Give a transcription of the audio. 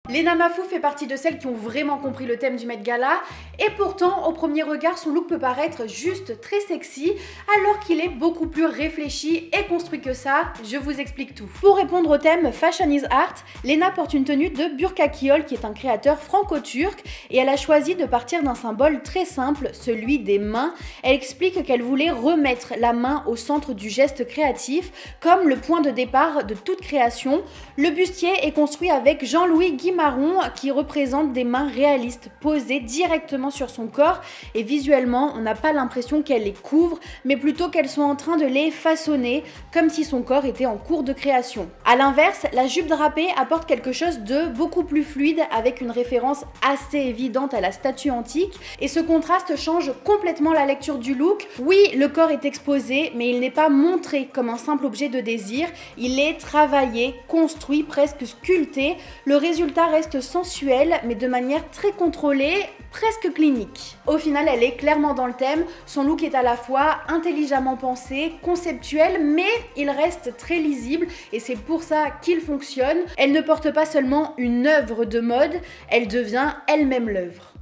Lena Mafou fait partie de celles qui ont vraiment compris le thème du Met Gala, et pourtant, au premier regard, son look peut paraître juste très sexy, alors qu'il est beaucoup plus réfléchi et construit que ça. Je vous explique tout. Pour répondre au thème Fashion is Art, Lena porte une tenue de Burka Kiol, qui est un créateur franco-turc, et elle a choisi de partir d'un symbole très simple, celui des mains. Elle explique qu'elle voulait remettre la main au centre du geste créatif, comme le point de départ de toute création. Le bustier est construit avec Jean-Louis Guimarães, qui représente des mains réalistes posées directement sur son corps, et visuellement on n'a pas l'impression qu'elle les couvre, mais plutôt qu'elles sont en train de les façonner, comme si son corps était en cours de création. A l'inverse, la jupe drapée apporte quelque chose de beaucoup plus fluide, avec une référence assez évidente à la statue antique, et ce contraste change complètement la lecture du look. Oui, le corps est exposé, mais il n'est pas montré comme un simple objet de désir, il est travaillé, construit, presque sculpté. Le résultat reste sensuelle, mais de manière très contrôlée, presque clinique. Au final, elle est clairement dans le thème. Son look est à la fois intelligemment pensé, conceptuel, mais il reste très lisible, et c'est pour ça qu'il fonctionne. Elle ne porte pas seulement une œuvre de mode, elle devient elle-même l'œuvre.